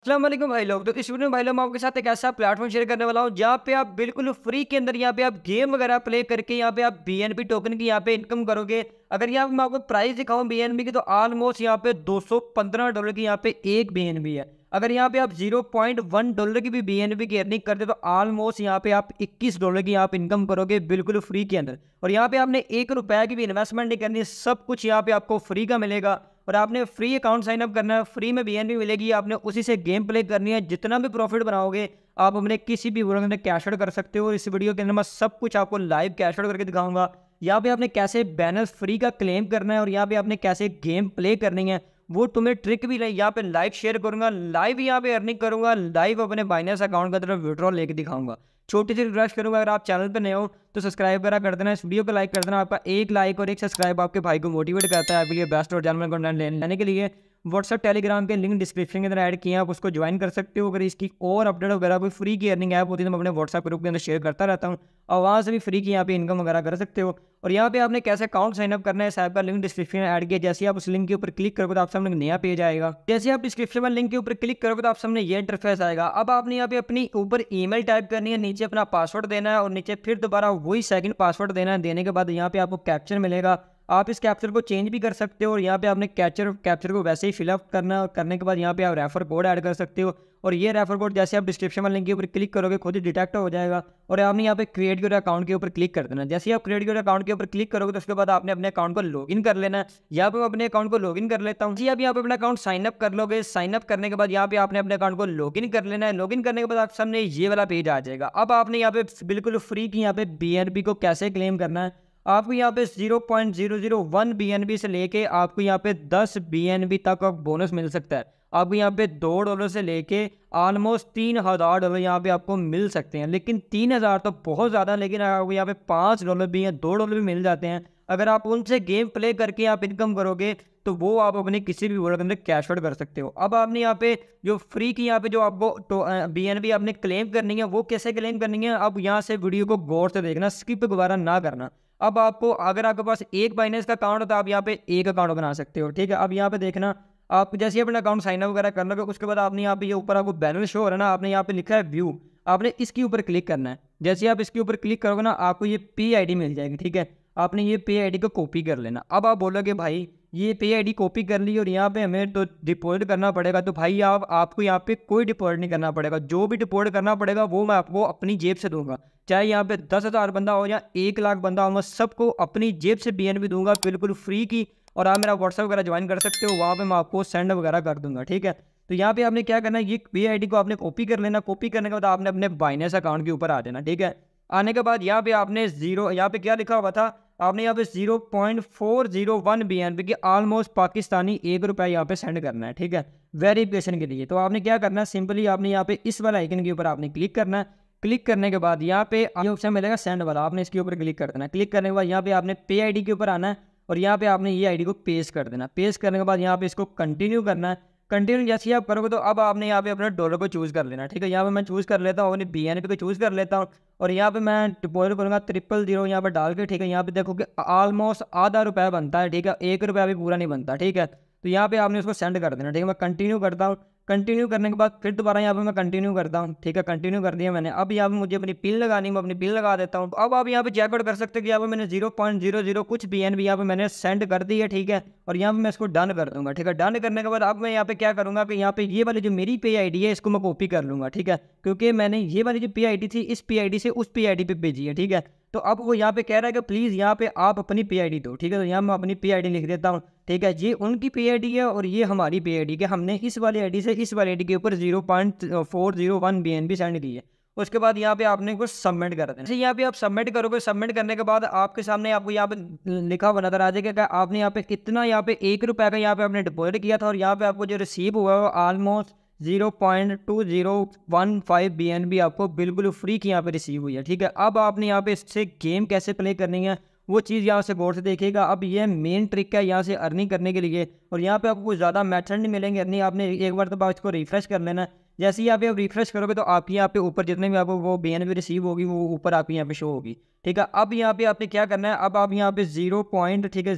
अस्सलाम वालेकुम भाई लोग। तो इस वीडियो में भाई लोग मैं आपके साथ एक ऐसा प्लेटफॉर्म शेयर करने वाला हूँ जहाँ पे आप बिल्कुल फ्री के अंदर यहाँ पे आप गेम वगैरह प्ले करके यहाँ पे आप बीएनबी टोकन की यहाँ पे इनकम करोगे। अगर यहाँ पे मैं आपको प्राइस दिखाऊं बीएनबी की, तो ऑलमोस्ट यहाँ पे $215 की यहाँ पे एक बीएनबी है। अगर यहाँ पे आप $0.1 की भी बीएनबी की अर्निंग करते तो ऑलमोस्ट यहाँ पे आप $21 की आप इनकम करोगे बिल्कुल फ्री के अंदर। और यहाँ पे आपने ₹1 की भी इन्वेस्टमेंट नहीं करनी है, सब कुछ यहाँ पे आपको फ्री का मिलेगा। और आपने फ्री अकाउंट साइन अप करना है, फ्री में बीएनबी मिलेगी, आपने उसी से गेम प्ले करनी है। जितना भी प्रॉफिट बनाओगे आप अपने किसी भी वर्ग में कैश आउट कर सकते हो। इस वीडियो के अंदर मैं सब कुछ आपको लाइव कैश आउट करके दिखाऊंगा। यहाँ पे आपने कैसे बैनर्स फ्री का क्लेम करना है और यहाँ पे आपने कैसे गेम प्ले करनी है, वो तुम्हें ट्रिक भी यहाँ पे लाइव शेयर करूंगा, लाइव यहाँ पे अर्निंग करूंगा, लाइव अपने बाइनेंस अकाउंट का तरफ विड्रॉल लेके दिखाऊंगा। छोटी सी रिक्वेस्ट करूंगा, अगर आप चैनल पर नए हो तो सब्सक्राइब वगैरह कर देना, इस वीडियो को लाइक कर देना। आपका एक लाइक और एक सब्सक्राइब आपके भाई को मोटिवेट करता है आपके लिए बेस्ट और जनरल कंटेंट लेने के लिए। व्हाट्सअप टेलीग्राम के लिंक डिस्क्रिप्शन के अंदर ऐड किए हैं, आप उसको ज्वाइन कर सकते हो। अगर इसकी और अपडेट वगैरह कोई फ्री की अर्निंग ऐप होती है तो मैं अपने व्हाट्सएप ग्रुप के अंदर शेयर करता रहता हूँ, और वहाँ से भी फ्री की यहाँ पे इनकम वगैरह कर सकते हो। और यहाँ पे आपने कैसे अकाउंट साइन अप करना है, इस ऐप का लिंक डिस्क्रिप्शन में ऐड किया। जैसे आप उस लिंक के ऊपर क्लिक करोगे तो आप सामने नया पेज आएगा। जैसे आप डिस्क्रिप्शन में लिंक के ऊपर क्लिक करोगे तो आप सामने ये इंटरफेस आएगा। अब आपने यहाँ पे अपनी ऊपर ईमेल टाइप करनी है, नीचे अपना पासवर्ड देना है और नीचे फिर दोबारा वही सेकंड पासवर्ड देना है। देने के बाद यहाँ पे आपको कैप्चर मिलेगा, आप इस कैप्चर को चेंज भी कर सकते हो। और यहाँ पे आपने कैप्चर को वैसे ही फिलअप करने के बाद यहाँ पे आप रेफर कोड ऐड कर सकते हो। और ये रेफर कोड जैसे आप डिस्क्रिप्शन में लिंक के ऊपर क्लिक करोगे खुद ही डिटेक्ट हो जाएगा। और आपने यहाँ पे क्रिएट योर अकाउंट के ऊपर क्लिक कर देना। जैसे ही आप क्रिएट योर अकाउंट के ऊपर क्लिक करोगे तो उसके बाद आपने अपने अकाउंट को लॉगिन कर लेना है। यहाँ पे मैं अपने अकाउंट को लॉगिन कर लेता हूँ जी। आप यहाँ पे अपना अकाउंट साइन अप कर लोगे, साइन अप करने के बाद यहाँ पे आपने अपने अकाउंट को लॉगिन कर लेना है। लॉगिन करने के बाद आप सामने ये वाला पेज आ जाएगा। अब आपने यहाँ पे बिल्कुल फ्री की यहाँ पे बीएनबी को कैसे क्लेम करना है, आपको यहाँ पे 0.001 बीएनबी से लेके आपको यहाँ पे 10 बीएनबी तक बोनस मिल सकता है। आपको यहाँ पे $2 से लेके ऑलमोस्ट $3000 यहाँ पे आपको मिल सकते हैं। लेकिन 3000 तो बहुत ज़्यादा, लेकिन आपको यहाँ पे $5 भी हैं, $2 भी मिल जाते हैं। अगर आप उनसे गेम प्ले करके आप इनकम करोगे तो वो आप अपने किसी भी वर्ल्ड के अंदर कैश आउट कर सकते हो। अब आपने यहाँ पे जो फ्री की यहाँ पे जो आपको बीएनबी आपने क्लेम करनी है, वो कैसे क्लेम करनी है, अब यहाँ से वीडियो को गौर से देखना, स्किप दोबारा ना करना। अब आपको अगर आपके पास एक बाइनेंस का अकाउंट हो तो आप यहाँ पे एक अकाउंट बना सकते हो, ठीक है। अब यहाँ पे देखना, आप जैसे ही अपना अकाउंट साइन अप वगैरह कर लोगे उसके बाद आपने यहाँ पे ये ऊपर आपको बैलेंस शो हो रहा है ना, आपने यहाँ पे लिखा है व्यू, आपने इसके ऊपर क्लिक करना है। जैसे ही आप इसके ऊपर क्लिक करोगे ना आपको ये पे आईडी मिल जाएगी, ठीक है। आपने ये पे आईडी को कॉपी कर लेना। अब आप बोलोगे भाई ये पे आईडी कॉपी कर ली और यहाँ पे हमें तो डिपॉजिट करना पड़ेगा, तो भाई आपको यहाँ पे कोई डिपॉजिट नहीं करना पड़ेगा। जो भी डिपॉजिट करना पड़ेगा वो मैं आपको अपनी जेब से दूंगा, चाहे यहाँ पे 10,000 बंदा हो या 1 लाख बंदा हो, मैं सबको अपनी जेब से बीएनबी दूंगा बिल्कुल फ्री की। और आप मेरा व्हाट्सएप वगैरह ज्वाइन कर सकते हो, वहाँ पे मैं आपको सेंड वगैरह कर दूंगा, ठीक है। तो यहाँ पे आपने क्या करना है, ये पे आईडी को आपने कॉपी कर लेना। कॉपी करने के बाद आपने अपने बाइनेंस अकाउंट के ऊपर आ जाना, ठीक है। आने के बाद यहाँ पे आपने यहाँ पे क्या लिखा हुआ था, आपने यहाँ पे 0.401 बीएनबी की ऑलमोस्ट पाकिस्तानी ₹1 यहाँ पे सेंड करना है, ठीक है, वेरिफिकेशन के लिए। तो आपने क्या करना है, सिंपली आपने यहाँ पे इस वाला आइकन के ऊपर आपने क्लिक करना है। क्लिक करने के बाद यहाँ पे ये ऑप्शन मिलेगा सेंड वाला, आपने इसके ऊपर क्लिक कर देना। क्लिक करने के बाद यहाँ पे आपने पे आईडी के ऊपर आना है और यहाँ पे आपने ये आईडी को पेस्ट कर देना। पेस्ट करने के बाद यहाँ पे इसको कंटिन्यू करना है। कंटिन्यू जैसे ही आप करोगे तो अब आपने यहाँ पे अपने डॉलर को चूज़ कर लेना, ठीक है। यहाँ पे मैं चूज़ कर लेता हूँ, अपनी बीएनबी को चूज़ कर लेता हूँ और यहाँ पे मैं डिपॉजिट करूँगा 000 यहाँ पे डाल के, ठीक है। यहाँ पे देखो कि ऑलमोस्ट आधा रुपया बनता है, ठीक है, ₹1 भी पूरा नहीं बनता, ठीक है। तो यहाँ पे आपने उसको सेंड कर देना, ठीक है। मैं कंटिन्यू करता हूँ। कंटिन्यू करने के बाद फिर दोबारा यहाँ पे मैं कंटिन्यू करता हूँ, ठीक है। कंटिन्यू कर दिया मैंने। अब यहाँ पे मुझे अपनी पिन लगानी, मैं अपनी पिन लगा देता हूँ। अब आप यहाँ पे चेकआउट कर सकते हैं कि यहाँ पे मैंने 0.00 कुछ बीएनबी यहाँ पे मैंने सेंड कर दी है, ठीक है। और यहाँ पे मैं इसको डन कर दूंगा, ठीक है। डन करने के बाद अब मैं यहाँ पे क्या करूँगा कि यहाँ पे ये वाली जो मेरी पे आईडी है इसको मैं कॉपी कर लूँगा, ठीक है, क्योंकि मैंने ये वाली जो पे आईडी थी इस पे आईडी से उस पे आईडी पे भेजी है, ठीक है। तो अब वो यहाँ पे कह रहा है कि प्लीज़ यहाँ पे आप अपनी पे आईडी दो, ठीक है। तो यहाँ मैं अपनी पे आईडी लिख देता हूँ, ठीक है। ये उनकी पे आईडी है और ये हमारी पे आईडी है। हमने इस वाली आईडी से इस वाली आईडी के ऊपर 0.401 बीएनबी सेंड की है। उसके बाद यहाँ पे आपने कुछ सबमिट कर देना। जैसे यहाँ पे आप सबमिट करोगे, सबमिट करने के बाद आपके सामने आपको यहाँ पे लिखा हुआ नजर आ जाएगा कि आपने यहाँ पे कितना, यहाँ पे ₹1 का यहाँ पे आपने डिपॉजिट किया था और यहाँ पे आपको जो रिसीव हुआ है ऑलमोस्ट 0.2015 बीएनबी आपको बिल्कुल फ्री की यहाँ पे रिसीव हुई है, ठीक है। अब आपने यहाँ पे इससे गेम कैसे प्ले करनी है वो चीज़ यहाँ से गौर से देखिएगा। अब ये मेन ट्रिक है यहाँ से अर्निंग करने के लिए, और यहाँ पे आपको ज़्यादा मेथड नहीं मिलेंगे अर्निंग। आपने एक बार तो इसको रिफ्रेश कर लेना। जैसे ही यहाँ पे आप रिफ्रेश करोगे तो आपकी यहाँ पे ऊपर जितने भी आपको वो बीएनबी रिसीव होगी वो ऊपर आपकी यहाँ पे शो होगी, ठीक है। अब यहाँ पे आपने क्या करना है, अब आप यहाँ पे 0. ठीक है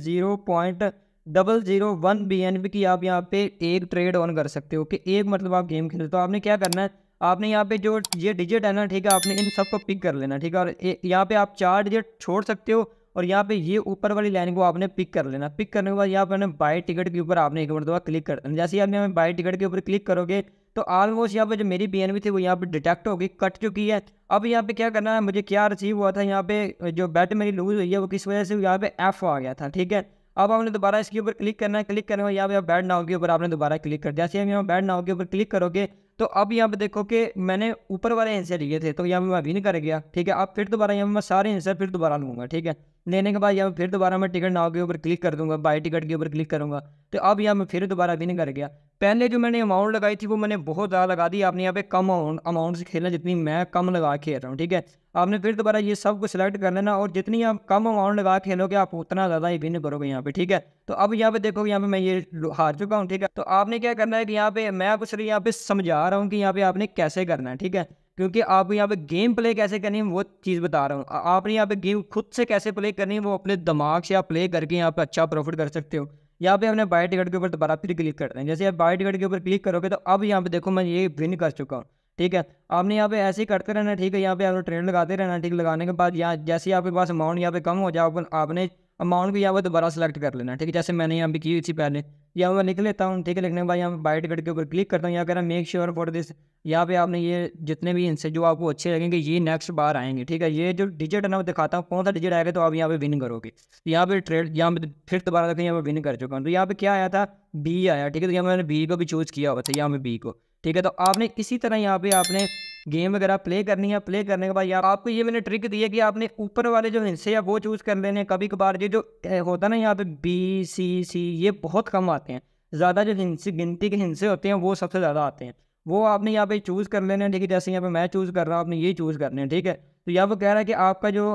001 BNB की आप यहाँ पे एक ट्रेड ऑन कर सकते हो कि एक मतलब आप गेम खेल। तो आपने क्या करना है, आपने यहाँ पे जो ये डिजिट है ना, ठीक है, आपने इन सबको पिक कर लेना, ठीक है। और यहाँ पे आप 4 डिजिट छोड़ सकते हो और यहाँ पे ये ऊपर वाली लाइन को आपने पिक कर लेना। पिक करने के बाद यहाँ पर बाय टिकट के ऊपर आपने एक मरतबा क्लिक कर देना। जैसे ही आपने बाय टिकट के ऊपर क्लिक करोगे तो ऑलमोस्ट यहाँ पे जो मेरी BNB थी वो यहाँ पे डिटेक्ट होगी, कट चुकी है। अब यहाँ पे क्या करना है, मुझे क्या रिसीव हुआ था यहाँ पे, जो बेट मेरी लूज हुई है वो किस वजह से, यहाँ पे F आ गया था, ठीक है। अब आपने दोबारा इसके ऊपर क्लिक करना है, क्लिक करने के बाद यहाँ पे बैड नाउ के ऊपर आपने दोबारा क्लिक कर दिया। जैसे हम यहाँ बैड नाउ के ऊपर क्लिक करोगे तो अब यहाँ पे देखो कि मैंने ऊपर वाले हिस्से लिए थे, तो यहाँ पे मैं विन कर गया, ठीक है। अब फिर दोबारा यहाँ पे मैं सारे हिस्से फिर दोबारा लूँगा, ठीक है। लेने के बाद यहाँ पे फिर दोबारा मैं टिकट नाउ के ऊपर क्लिक कर दूंगा, बाई टिकट के ऊपर क्लिक करूंगा, तो अब यहाँ मैं फिर दोबारा विन कर गया। पहले जो मैंने अमाउंट लगाई थी वो मैंने बहुत ज़्यादा लगा दी, आपने यहाँ पे कम अमाउंट से खेलना, जितनी मैं कम लगा खेल रहा हूँ, ठीक है। आपने फिर दोबारा ये सब कुछ सिलेक्ट कर लेना और जितनी आप कम अमाउंट लगा खेलोगे आप उतना ज़्यादा ही विन करोगे यहाँ पे, ठीक है। तो अब यहाँ पे देखो, यहाँ पे मैं ये हार चुका हूँ, ठीक है। तो आपने क्या करना है कि यहाँ पे मैं आपको सिर्फ यहाँ पे समझा रहा हूँ कि यहाँ पे आपने कैसे करना है, ठीक है। क्योंकि आप यहाँ पे गेम प्ले कैसे करनी है वो चीज़ बता रहा हूँ। आपने यहाँ पे गेम खुद से कैसे प्ले करनी है वो अपने दिमाग से आप प्ले करके यहाँ पे अच्छा प्रॉफिट कर सकते हो। यहाँ पे हमने बाय टिकट के ऊपर दोबारा फिर क्लिक करते हैं। जैसे आप बाय टिकट के ऊपर क्लिक करोगे तो अब यहाँ पे देखो मैं ये विन कर चुका हूँ, ठीक है। आपने यहाँ पे ऐसे ही करते रहना, ठीक है। यहाँ पे आपने ट्रेड लगाते रहना, ठीक। लगाने के बाद यहाँ जैसे ही आपके पास अमाउंट यहाँ पे कम हो जाए आपने अमाउंट को यहाँ पे दोबारा सेलेक्ट कर लेना, ठीक है। जैसे मैंने यहाँ पे की थी पहले, यहाँ मैं लिख लेता हूँ, ठीक है। लिखने के बाद यहाँ पे बाय टिकट के ऊपर क्लिक करता हूँ। यहाँ कह रहा है मेक श्योर फॉर दिस, यहाँ पे आपने ये जितने भी इनसे जो आपको अच्छे लगेंगे ये नेक्स्ट बार आएंगे, ठीक है। ये जो डिजिट है ना वो दिखाता हूँ कौन सा डिजिट आएगा तो आप यहाँ पे विन करोगे। यहाँ पे ट्रेड यहाँ पे फिर दोबारा देखिए यहाँ पे विन कर चुका हूँ। तो यहाँ पे क्या आया था, बी आया, ठीक है। तो यहाँ मैंने बी को भी चूज़ किया हुआ था, यहाँ पे बी को, ठीक है। तो आपने इसी तरह यहाँ पे आपने गेम वगैरह प्ले करनी है। प्ले करने के बाद यार आपको ये मैंने ट्रिक दी है कि आपने ऊपर वाले जो हिस्से हैं वो चूज़ कर लेने। कभी कभार ये जो होता है ना यहाँ पे BCC ये बहुत कम आते हैं, ज़्यादा जो हिस्से गिनती के हिस्से होते हैं वो सबसे ज़्यादा आते हैं, वो आपने यहाँ पे चूज़ कर लेना है, ठीक है। जैसे यहाँ पे मैं चूज़ कर रहा हूँ, आपने ये चूज़ करने हैं, ठीक है। तो यहाँ पे कह रहा है कि आपका जो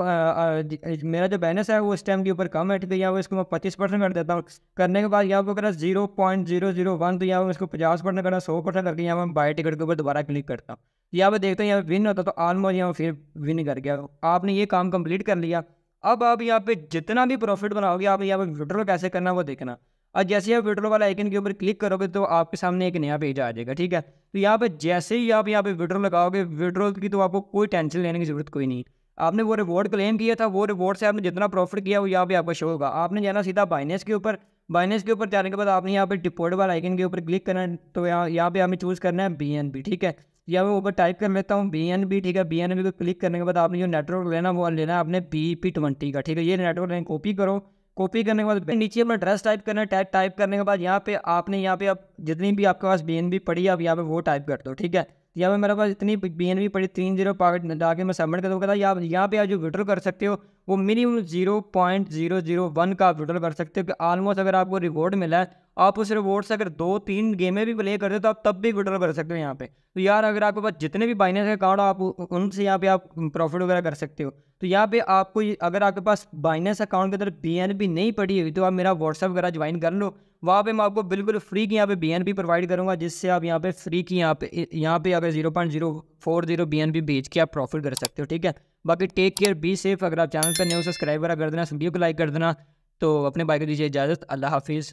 मेरा जो बैलेंस है वो इस टाइम के ऊपर कम है, ठीक है। यहाँ पे इसको मैं 25% कर देता हूँ। करने के बाद यहाँ पे करा 0.001, तो यहाँ पे इसको 50% करना, 100% करके यहाँ पे बाय टिकट के ऊपर दोबारा क्लिक करता हूँ। यहाँ पे देखते हैं यहाँ पे विन होता तो ऑलमोस्ट यहाँ फिर विन कर गया। आपने ये काम कंप्लीट कर लिया। अब आप यहाँ पे जितना भी प्रॉफिट बनाओगे आप यहाँ पे विड्रॉल कैसे करना वो देखना। और जैसे आप विड्रॉल वाला आइकन के ऊपर क्लिक करोगे तो आपके सामने एक नया पेज आ जाएगा, ठीक है। तो यहाँ पे जैसे ही आप यहाँ पे विड्रॉल लगाओगे, विड्रॉल की तो आपको कोई टेंशन लेने की जरूरत कोई नहीं। आपने वो रिवॉर्ड क्लेम किया था, वो रिवॉर्ड से आपने जितना प्रॉफिट किया वो यहाँ पे आपको शो होगा। आपने जाना सीधा बाइनेंस के ऊपर, बाइनेंस के ऊपर जाने के बाद आपने यहाँ पे डिपोजिट वाला आइकन के ऊपर क्लिक करना है। तो यहाँ पे हमें चूज़ करना है BNB, ठीक है। या मैं ऊपर टाइप कर लेता हूँ BNB, ठीक है। BNB को क्लिक करने के बाद आपने जो नेटवर्क लेना वो लेना है आपने BP20 का, ठीक है। ये नेटवर्क लेना, कॉपी करो। कॉपी करने के बाद नीचे अपना एड्रेस टाइप करना है। टाइप करने के बाद यहाँ पे आपने यहाँ पे आप जितनी भी आपके पास BNB पड़ी है आप यहाँ पे वो टाइप कर दो, ठीक है। यहाँ पे मेरे पास इतनी BNB पड़ी 30 पॉकेट डाके मैं सबमिट कर दूँगा। यहाँ पे आप जो विड्रॉल कर सकते हो वो मिनिमम 0.001 का आप विड्रॉल कर सकते हो कि ऑलमोस्ट अगर आपको रिवॉर्ड मिला है आप उस रिवॉर्ड से अगर 2-3 गेमें भी प्ले करते हो तो आप तब भी विड्रॉल कर सकते हो यहाँ पे। तो यार अगर आपके पास जितने भी बाइनेंस के अकाउंट आप उनसे यहाँ पे आप प्रॉफिट वगैरह कर सकते हो। तो यहाँ पे आपको अगर आपके पास बाइनेंस अकाउंट के अंदर BNB नहीं पड़ी हुई तो आप मेरा व्हाट्सअप वगैरह ज्वाइन कर लो। वहाँ पे मैं आपको बिल्कुल फ्री की यहाँ पे BNB प्रोवाइड करूँगा, जिससे आप यहाँ पे फ्री की यहाँ पे अगर 0.040 BNB बेच के आप प्रॉफिट कर सकते हो, ठीक है। बाकी टेक केयर, बी सेफ। अगर आप चैनल पर नए हो सब्सक्राइब वगैरह कर देना, वीडियो को लाइक कर देना। तो अपने भाई को दीजिए इजाज़त, अल्लाह हाफिज़।